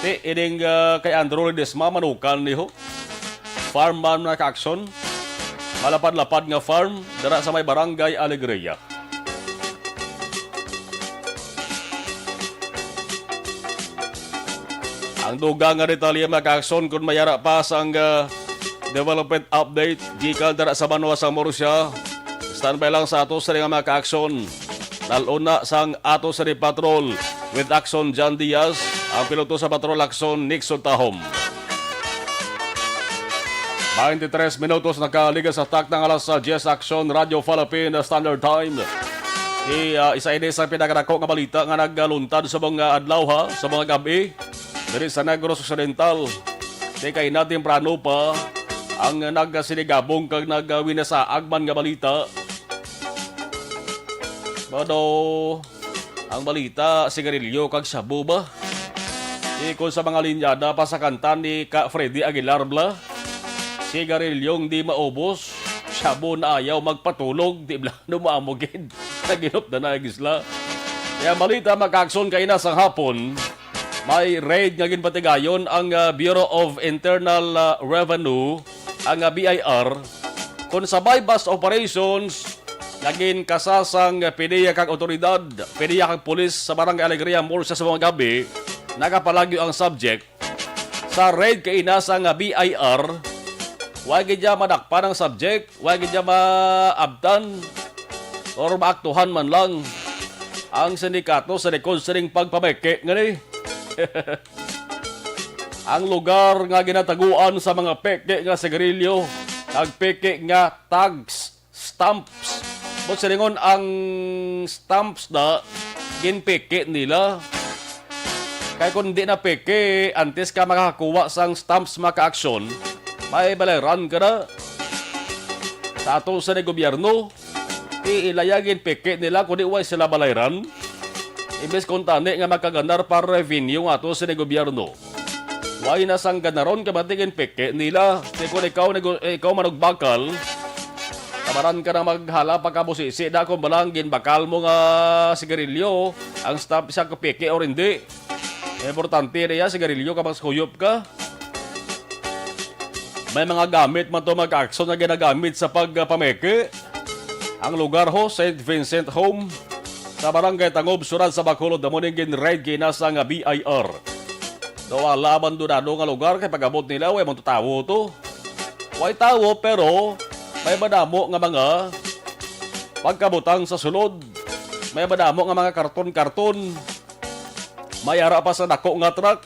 Ining kay Andrew Ledesma, manukan niho. Farm man na ka-aksyon. Malapad-lapad nga farm, dara sa may barangay Alegria. Ang duga nga detalye maka-aksyon kung mayara pa sang development update gikan dara sa Banwa sa Morsia. Standby lang sa ato sa mga maka-aksyon. Naluna sang ato sa patrol with Action John Diaz, ang piloto sa patrol Action Nixon Tahom. 23 minutos nakaliga sa tak ng alas sa GS Action Radio Philippine Standard Time. Isa ini sa pinakadako nga balita nga nagluntad sa mga adlaw ha, sa mga gabi. Dari sa Negros Occidental, kay natin prano pa ang nagsinigabong kag nagwinasaag man nga balita. Bado, ang balita, sigarilyo kag sabu ba? Kung sa mga linyada pa sa kanta ni Ka Freddy Aguilar bla, sigarilyong di maubos, sabu na ayaw magpatulog, di bla numaamogin, naginop na nagisla. Kaya balita makakson kay nasang hapon, may raid nga ginpatigayon ang Bureau of Internal Revenue, ang BIR, kung sa buy-bust operations, naging kasasang PDEA kag otoridad, PDEA kag pulis sa Barangay Alegria Morsia sa mga gabi, nakapalagyo ang subject. Sa raid kay inasang BIR, huwag niya madakpan ang subject, huwag niya maabdan, or maaktuhan man lang ang sindikato sa reconsidering pagpameke nga ni. Ang lugar nga ginataguan sa mga peke nga sigarilyo, nagpeke nga tags, stamps. But silingon ang stamps na ginpeke nila. Kaya kung di na peke, antes ka makakakuha sang stamps maka-aksyon, may balaran ka na. Sa ato sa gobyerno, iilayagin peke nila kung di way sila balayran. Imbes kung tani nga makaganar para revenue nga ato sa gobyerno. Way na sang ganaron kamatigin peke nila. Kung ikaw manugbakal, kamaran ka na maghala pagkabusisi na kung balang ginbakal mo nga sigarilyo, ang stop siya kapeke o hindi. Importante niya, sigarilyo ka maskuyop ka. May mga gamit man ito mag-aksyon na ginagamit sa pagpameke. Ang lugar ho, St. Vincent Home, sa Barangay Tangob, Surad sa Bacolod, damunin gin-raid kinasa nga BIR. Daw alaban doon nga lugar, kay pag-abot nila, way mong tutawo to. Way tawo, pero may madamo nga mga pagkabutang sa sulod. May madamo nga mga karton-karton. May ara pa sa dako nga truck.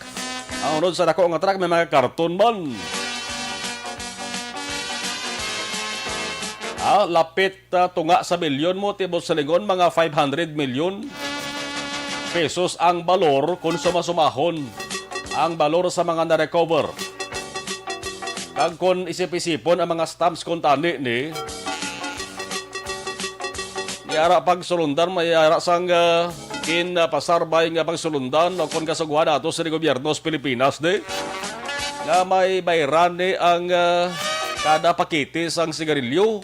Ang unod sa dako nga truck, may mga karton man. Lapit tunga sa milyon mo, tibot sa lingon, mga 500 milyon pesos ang balor kung sumasumahon. ang balor sa mga na-recover. Kag kon isip-isipon ang mga stamps kon tani ni yara pagsulundan mayara sang pasarbay nga pagsulundan o kon kasagwa nato sa gobyerno sa Pilipinas ni nga may bayran ni ang kada pakete sang sigarilyo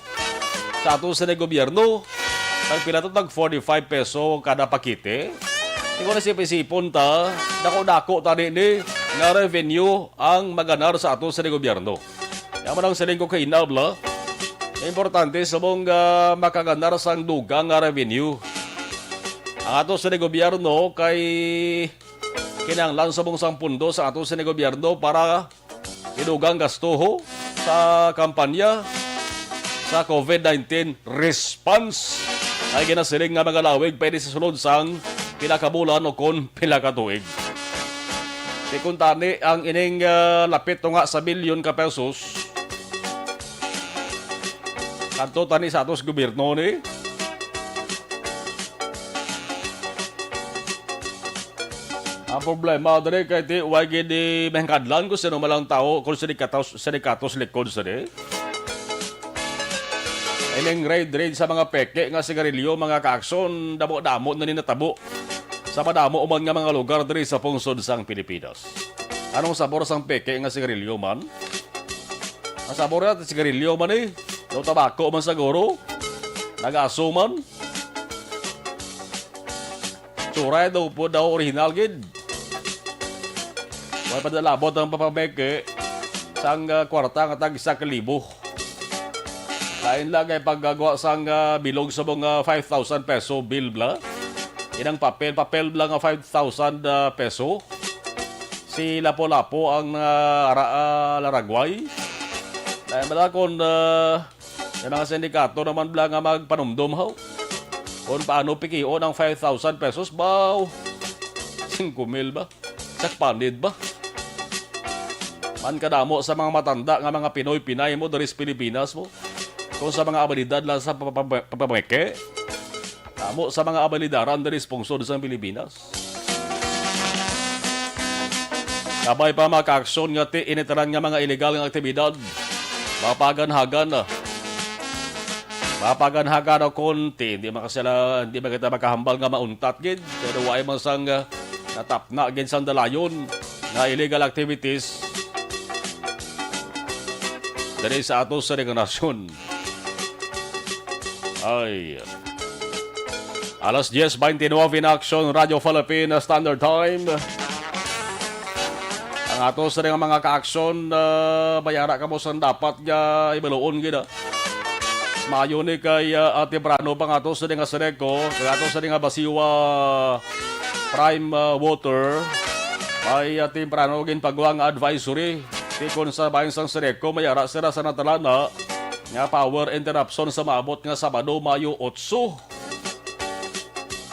sa ato sa gobyerno. Kag pila to tag 45 peso kada pakete. Di ko nasip-isipon ta, dako-dako tani ni nga revenue ang maganar sa ato sa gobyerno. Yaman ang siling ko kay Inabla, importante sa mong makaganar sa dugang nga revenue. Ang ato sa gobyerno kay kinanglan sa mong sang pundo sa ato sa gobyerno para idugang gasto sa kampanya sa COVID-19 response ay ginasiling nga mga lawig pwede sa sunod sang pinakabulan o kon pinakatuig. Di kung tani ang ining lapit nga sa bilyon ka pesos kanto tani sa atos gobyerno ni ang problema dali kay ti wagi di mehkadlan ko sino malang tao kung sinikatos likod sa di ining raid sa mga peke nga sigarilyo mga kaakson damo-damo na ninatabo sa madamo uman nga mga lugar diri sa pungsod sang Pilipinas. Anong sabor sang peke nga sigarilyo man? Ang sabor na sigarilyo man eh. No tabako man siguro. Nag-aso man. Turay daw po daw original gid. May padalabot ang papameke sang kwarta nga tag 1,000. Lain lang ay paggagawa sang bilog sa mga 5,000 peso bill bla. Inang papel lang nga 5,000 peso. Si Lapo-Lapo ang laragway. Dahil malakon yung mga sindikato naman lang nga magpanumdum ho. Kung paano pikion ang 5,000 pesos ba? 5,000 ba? Sakpanid ba? Man kadamo sa mga matanda nga mga Pinoy-Pinay mo dari sa Pilipinas mo. Kung sa mga abilidad lang sa papameke. Tamo sa mga abalidaran dari sponsor sa Pilipinas. Kabay pa maka-aksyon nga ti initaran nga mga illegal nga aktibidad. Mapaganhagan na. Mapaganhagan na konti. Hindi makita makahambal nga mauntat gid. Pero wala man sang natapna gid sang dalayon nga illegal activities dari sa ato sa nasyon. Ay... Alas 10:29 in action, Radio Philippine Standard Time. Ang ato sa mga ka-aksyon, bayara ka mo sa dapat nga ibaluon gina. Mayo ni kay Ate Brano pang ato sa nga Seneco, kay ato sa nga Basiwa Prime Water, ay Ate Brano gin pagwang advisory. Tikon sa bayan sang Seneco, mayara sila sa natalana nga power interruption sa maabot nga Sabado, Mayo 8.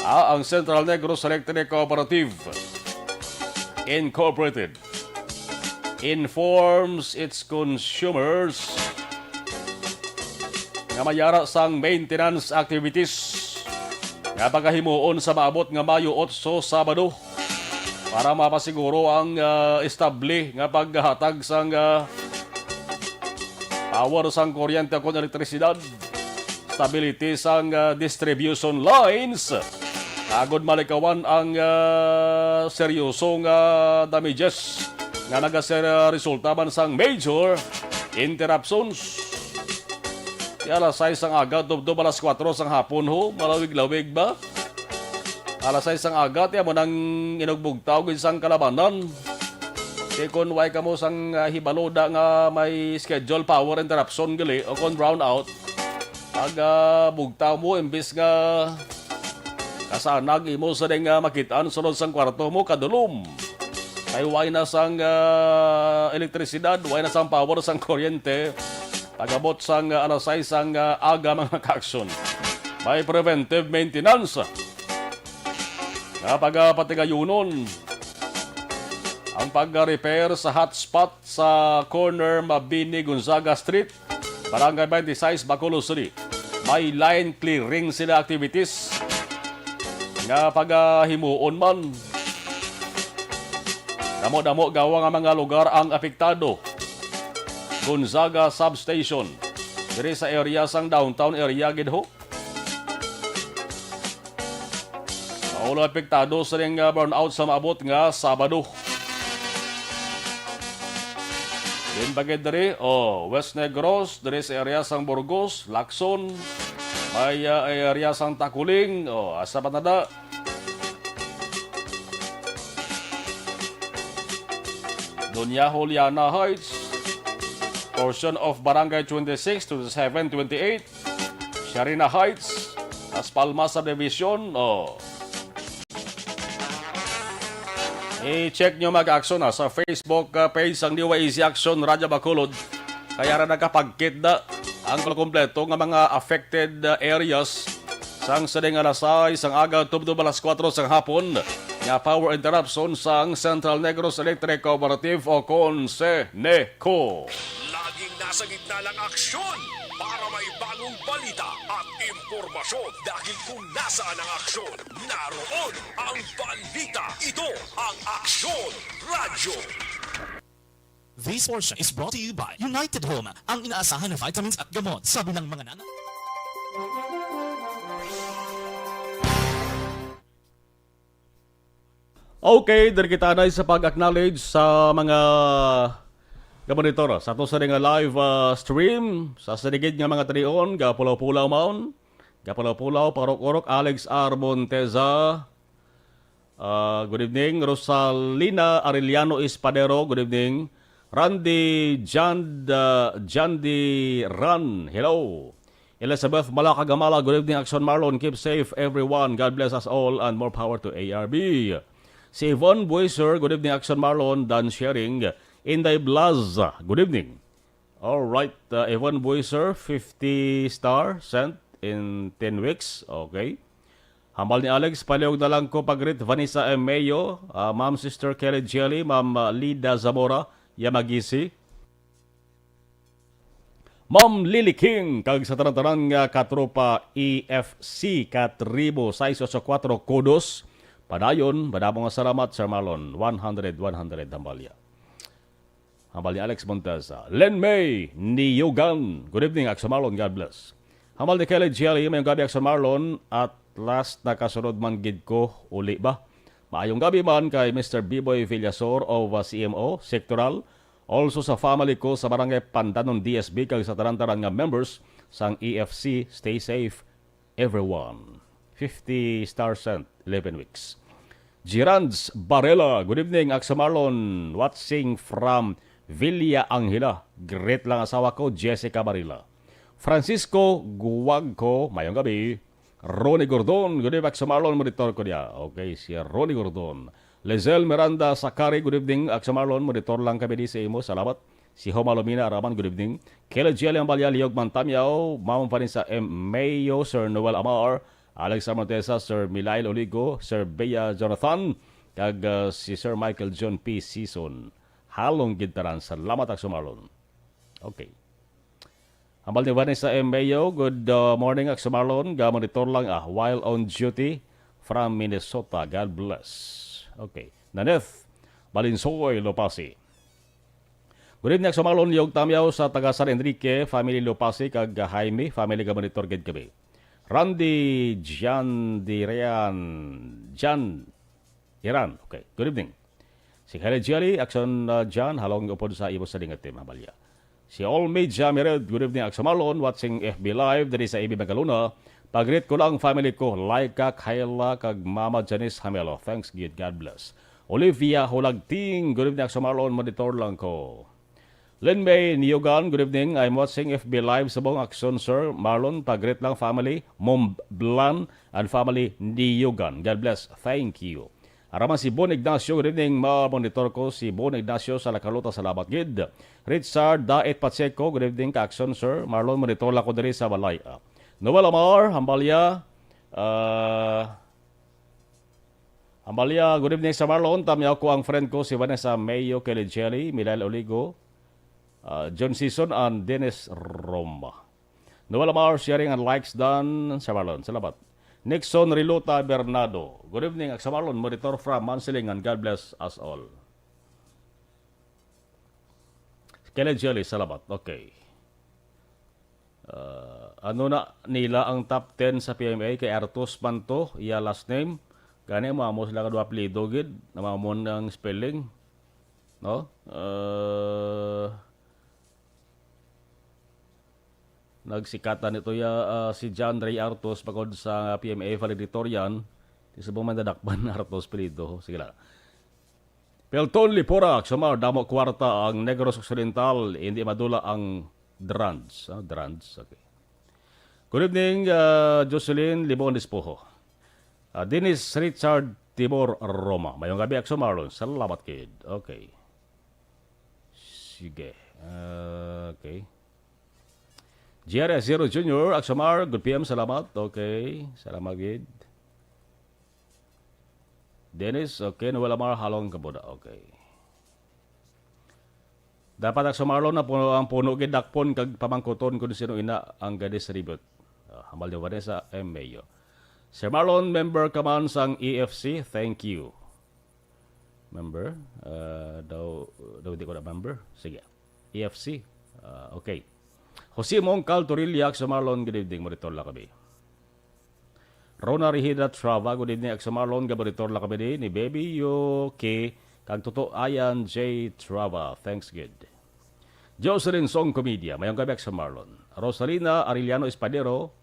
Ang Central Negros Electric Cooperative Incorporated informs its consumers nga mayara sang maintenance activities nga pagkahimuon sa maabot nga Mayo 8 Sabado para mapasiguro ang establi nga paghatag sang power sang kuryente o elektrisidad, stability sang distribution lines. Agod malikawan ang seryosong damages nga resulta man sang major interruptions. Alas 6 ang aga, dubdob alas 4 sang hapon ho, malawig-lawig ba? Alas 6 ang aga, tiya mo nang inugbugtaw isang kalabanan. Kung way ka mo sang hibaloda nga may schedule power interruption gali o kon brown out, pag bugtaw mo, imbis nga kasanag imo sa nga makitaan sunod sang kwarto mo kadulom. Kay way na sang elektrisidad, way na sang power sang kuryente. Pagabot sang alas 6 sang aga mga ka-aksyon. May preventive maintenance. Nga pagpatigayunon ang pag-repair sa hotspot sa corner Mabini Gonzaga Street, Barangay 26, Bacolod City. May line clearing sila activities nga paghimuon man. Damo-damo gawa nga mga lugar ang apektado. Gonzaga Substation. Diri sa area sang downtown area gid ho. Paulo apektado sa ring burnout sa maabot nga Sabado. Din bagay diri, West Negros, diri sa area sang Burgos, Lacson, may area sang Takuling, asa patada. Doña Juliana Heights, portion of Barangay 26, 27, 28, Sharina Heights, Las Palmas Subdivision, I-check nyo mag-action sa Facebook page ang New Easy Action Radyo Bacolod. Kaya rin nakapagkit na ang kompleto ng mga affected areas sang sading alasay sang aga tubdo alas 4 sang hapon nga power interruption sang Central Negros Electric Cooperative o CONCENECO. Laging nasa gitna ng aksyon para may bagong balita at impormasyon dahil kung nasaan ang aksyon, naroon ang balita. Ito ang Aksyon Radyo. This portion is brought to you by United Home, ang inaasahan na vitamins at gamot, sabi ng mga nanak. Okay, dali kita na sa pag-acknowledge sa mga monitor sa ato sa nga live stream sa saligid nga mga trion Gapulaw-Pulaw Maun, Gapulaw-Pulaw Parok-Orok, Alex R. Monteza, good evening. Rosalina Arellano Espadero, good evening. Randy Jandi Ran, hello. Elizabeth Malakagamala, good evening. Action Marlon, keep safe everyone, God bless us all and more power to ARB. Si Yvonne Buiser, good evening. Action Marlon, done sharing. Inday Blaza, good evening. All right, Evan Buiser, 50 star sent in 10 weeks. Okay. Hambal ni Alex, paliog na lang ko pagrit. Vanessa M. Mayo, Ma'am Sister Kelly Jelly, Ma'am Lida Zamora, Yamagisi. Ma'am Lily King, kag sa tarantaran nga katropa EFC, katribo, 684 Kudos. Padayon, badamo nga salamat, Sir Marlon, 100 hambalya. Hambal ni Alex Monteza. Len May Niyugan. Good evening, Axel Marlon. God bless. Hambal ni Kelly Jelly. Mayong gabi, Axel Marlon. At last, nakasunod man gid ko. Uli ba? Maayong gabi man kay Mr. B-Boy Villasor of CMO, Sectoral. Also sa family ko sa Barangay Pandanon DSB kag sa tarantaran nga members sang EFC. Stay safe, everyone. 50 star sent, 11 weeks. Girands Barela. Good evening, Axel Marlon. Watching from Villa Angela. Great lang asawa ko, Jessica Barila. Francisco Guwagco, mayong gabi. Ronnie Gordon, good evening, Axel Marlon, monitor ko niya. Okay, si Ronnie Gordon. Lezel Miranda Sakari, good evening, Axel Marlon, monitor lang kami di sa imo, salamat. Si Homa Lomina Araman, good evening. Kela Jelly Ambalya, Liog Mantamyaw, mamang pa rin sa M. Mayo, Sir Noel Amar, Alex Armontesa, Sir Milail Oligo, Sir Bea Jonathan, kag si Sir Michael John P. Season. Halong gintaran. Salamat, Axel Marlon. Okay. Hambal ni Vanessa M. Mayo. Good morning, Axel Marlon. Monitor lang while on duty from Minnesota. God bless. Okay. Naneth Balinsoy Lopasi. Good evening, Axel Marlon. Yung tamyaw sa taga San Enrique, family Lopasi, kag Jaime, family ka monitor gid kami. Randy Jan Iran. Okay. Good evening. Si Kelly Jelly, Action John, halong upod sa ibo sa dingat team, Habalya. Si All Media Mered, good evening, Action Marlon, watching FB Live, dari sa AB Magaluna. Pag-greet ko lang family ko, Laika, Kayla, kag Mama Janice Hamelo. Thanks, God bless. Olivia Hulagting, good evening, Action Marlon, monitor lang ko. Lin May Niyugan, good evening, I'm watching FB Live sa buong Action, Sir Marlon. Pag-greet lang family, Mom Blan, and family Niyugan. God bless, thank you. Araman si Bon Ignacio, good evening, monitor ko si Bon Ignacio sa Lakaluta, salamat gid. Richard Daet Pacheco, good evening, ka-action, Sir Marlon, monitor lang ko diri sa Balay. Noel Amar, Hambalya, good evening, Sir Marlon, tamyaw ko ang friend ko si Vanessa Mayo, Kelly Jelly, Milail Oligo, John Season, and Dennis Roma. Noel Amar, sharing and likes done, Sir Marlon, salamat. Nixon Rilota Bernardo. Good evening, Axel Marlon, monitor from Mansiling, and God bless us all. Kenneth Jelly, salamat. Okay. Ano na nila ang top 10 sa PMA kay Artus Manto, iya last name. Gani mo sila kadua apelyido gid, namamon ang spelling. No? Nagsikatan ito si John Ray Artos pagod sa PMA valedictorian. Di sa bumang dadakban Artos apelyido. Sige lang. Pelton Liporak, sumar damo kwarta ang Negros Occidental, hindi madula ang Drans. Drans, okay. Good evening, Jocelyn Libon Dispoho. Dennis Richard Tibor Roma. Mayong gabi, Akso Marlon. Salamat, kid. Okay. Sige. Okay. GRS Zero Junior, Aksomar, good PM, salamat. Okay. Salamat, kid. Dennis, okay. Nawala Mar, halong kabuda. Okay. Dapat ak sumarlo na puno ang puno gid dakpon kag pamangkuton kun sino ina ang distribute. Hamal di Vanessa M. Mayo. Sir Marlon, member ka man sang EFC, thank you. Member? Daw di ko na member. Sige. EFC. Okay. Jose Mongcal Torilla, Sir Marlon, good evening. Monitor la kami. Rona Rihida Trava, good evening. Sir Marlon, monitor la kami ni Baby Yoke. Kag Toto Ayan J. Trava. Thanks, good. Jocelyn Song Comedia. Mayong gabi sa Marlon. Rosalina Arellano Espadero.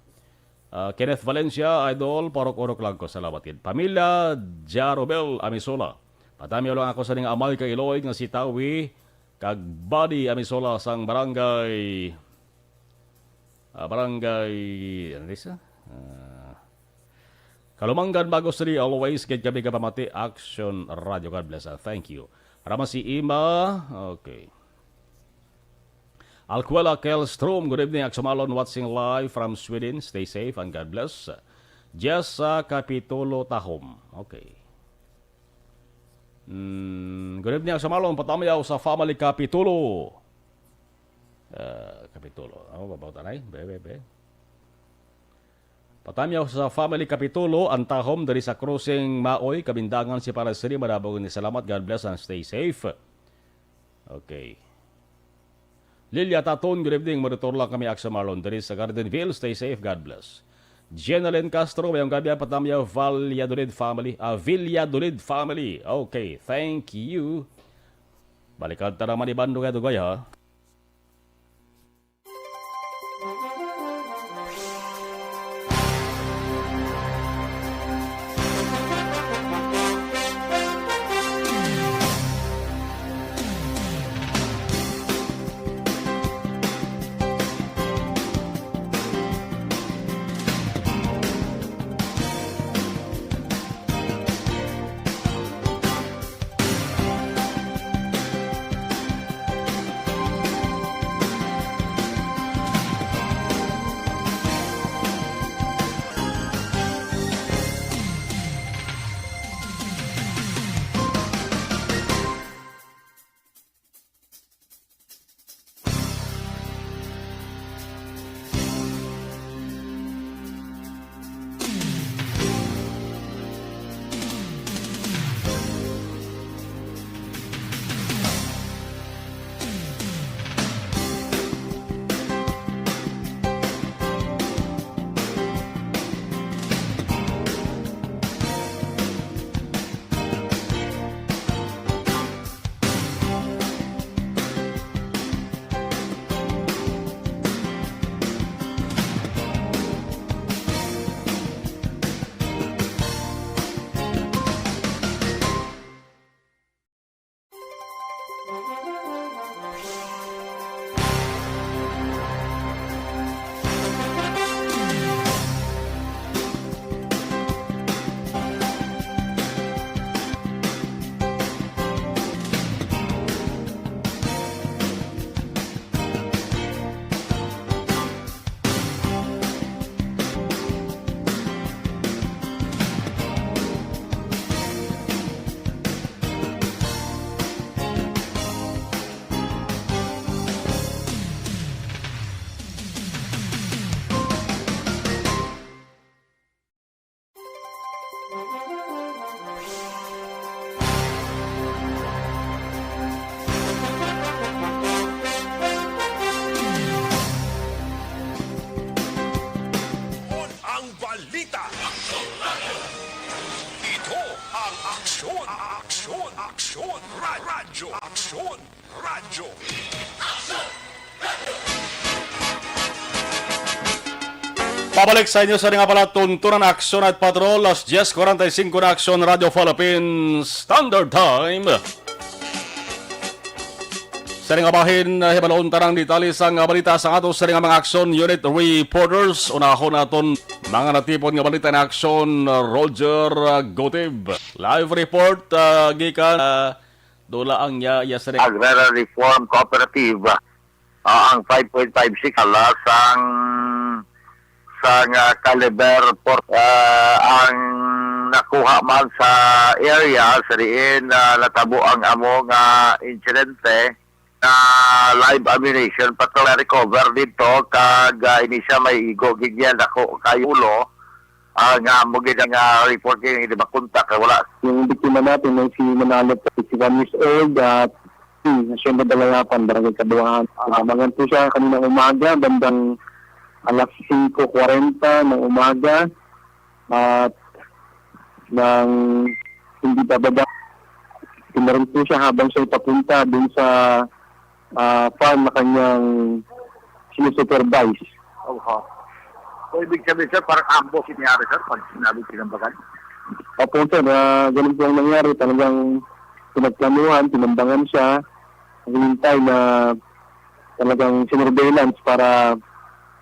Kenneth Valencia, Idol. Parok-orok lang ko. Salamat, kid. Pamilya Jarobel Amisola. Patami lang ako sa ning amal kay Iloy nga si Tawi. Kag Buddy Amisola sang barangay. Ano isa? Kalumanggan bago sri always kid kami kapamati Action Radio. God bless. Thank you. Rama si Ima. Okay. Alcuela Kelstrom. Good evening. Aksumalon watching live from Sweden. Stay safe and God bless. Jessa Capitolo Tahom. Okay. Good evening. Aksumalon. Patamayaw sa family Capitolo. Capitolo. Ano ba ba tanay? Bebe. Patamyaw sa family Kapitulo, ang tahom dari sa crossing Maoy, Kabindangan si Parasiri, marabog ni salamat, God bless and stay safe. Okay. Lilia Taton, good evening, monitor lang kami Aksa Marlon, dari sa Gardenville, stay safe, God bless. Jenaline Castro, mayong gabi, patamyaw Valladolid family, okay, thank you. Balikan ta naman ibando kayo gaya, ha? Aksyon Radyo. Aksyon Radyo. Pabalik sa inyo sa nga pala tuntunan aksyon at patrol alas 10:45 na aksyon Radio Philippines Standard Time. Sa nga bahin hibaloon tarang detalye sa nga balita sa ato sa nga mga aksyon unit reporters. Unahon naton mga natipon nga balita na aksyon Roger Gotib. Live report gikan dola ang ya sa Agrarian Reform Cooperative ang 5.56 alas ang Caliber Port ang nakuha man sa area sa diin natabo ang amo nga insidente na live ammunition patol recover dito kag ini siya may igo gigyan ako kay ulo nga mo gid nga report kay di ba kontak wala Yung biktima natin ay si Manalo, 61 years old at Hacienda Dalayapan, Barangay Kaduahan. Namangan po siya kaninang umaga, bandang alas 5:40 ng umaga at nang hindi bababa, tinarin po siya habang siya papunta dun sa farm na kanyang sinusupervise. So, ibig sabihin, sir, parang ambo siniyari, sir, pag sinabi sinambagan? Opo, sir, ganun po ang nangyari. Talagang pinagplanuhan, tinambangan siya, hinintay na talagang sinurveillance para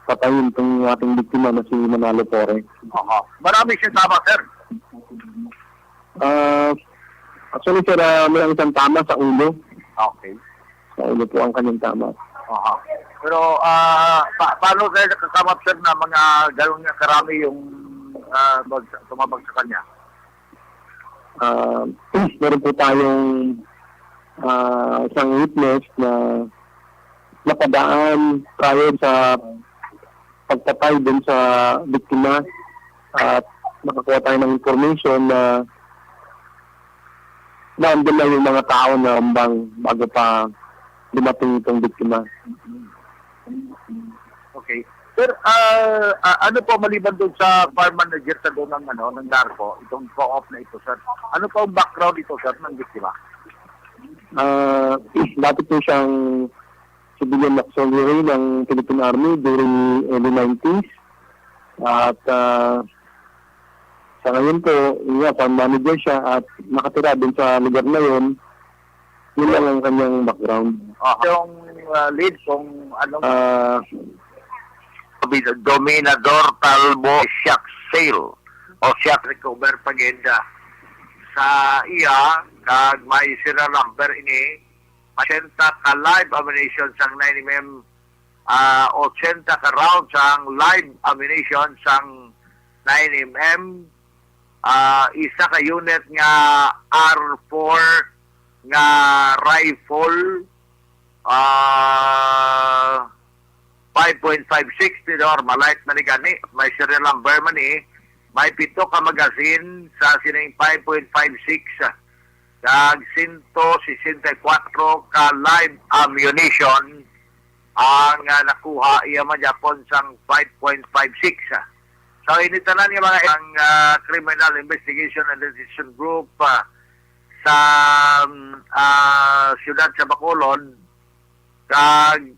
patayin itong ating biktima na si Manalo Torre. Marami siya tama, sir. Actually, sir, may isang tama sa ulo. Okay. Sa ulo po ang kanyang tama. Pero, paano kayo nakakamap, sir, na mga gano'n nga karami yung tumabag sa kanya? Meron po tayong isang witness na napadaan prior sa pagpatay din sa biktima at nakakuha tayo ng information na naandun na yung mga tao na ambang bago pa dumating itong biktima. Okay. Sir, ano po maliban doon sa farm manager sa doon ng narco, itong co-op na ito, sir? Ano po ang background ito, sir, ng biktima? Dati po siyang civilian auxiliary ng Philippine Army during early 90s. At sa ngayon po, farm manager siya at nakatira din sa lugar na yun. Yun lang ang kanyang background. Yung lead kung anong... Dominador Talbo Shock Sale o Shock Recover Pagenda sa iya kag may serial number ini 80 ka live ammunition sang 9mm 80 ka round sang live ammunition sang 9mm isa ka unit nga R4 nga rifle 5.56 tinor, malight man ni gani, may serial number man may 7 ka magazine sa sining 5.56 kag 164 ka live ammunition ang nakuha iya man Japon sang 5.56. So initanan yung mga Criminal Investigation and Decision Group sa siyudad sa Bacolod kag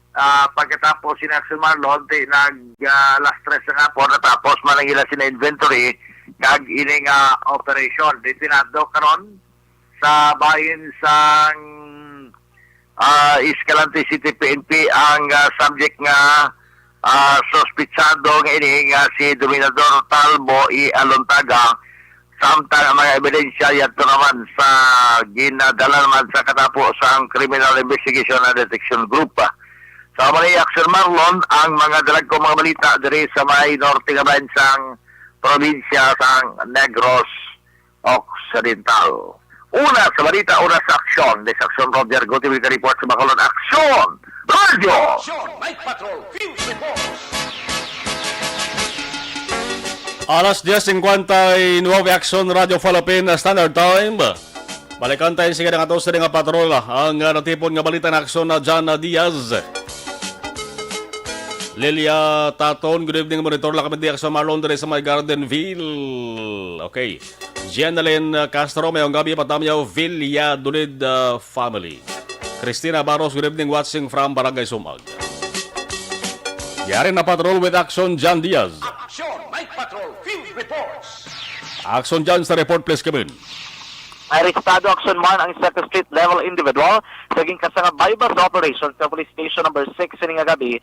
pagkatapos sinaksyon Marlon alas 3 nga po natapos man ang ila sina inventory kag ining operation ditinado karon sa bahin sang Escalante City PNP ang subject nga sospitsado nga ini nga si Dominador Talbo Alontaga samtang ang mga ebidensya yato naman sa ginadala naman sa katapos ang Criminal Investigation and Detection Group. Sa mga Action Marlon, ang mga dalag ko mga balita diri sa may norte nga bansang probinsya sang Negros Occidental. Una sa balita, una sa aksyon. This aksyon, Roger Gutierrez ka report sa Bacolod. Aksyon! Radio! Aksyon! Night Patrol! Field Reports! Alas 10:59 aksyon Radio Philippines Standard Time. Balikan tayo sige nga to sa nga patrol ang natipon nga balita na aksyon na Jana Diaz. Lilia Taton, good evening, monitor lang kami di aksyon Marlon dere sa may Gardenville. Okay. Jenaline Castro, mayong gabi patamyaw Villadolid family. Christina Barros, good evening, watching from Barangay Sumag. Yari na patrol with Action John Diaz. Action Night Patrol Field Reports. Action John sa report, please, Kevin. Arestado Action 1 ang second street level individual sa naging kasanga bypass operation sa police station number 6 sining gabi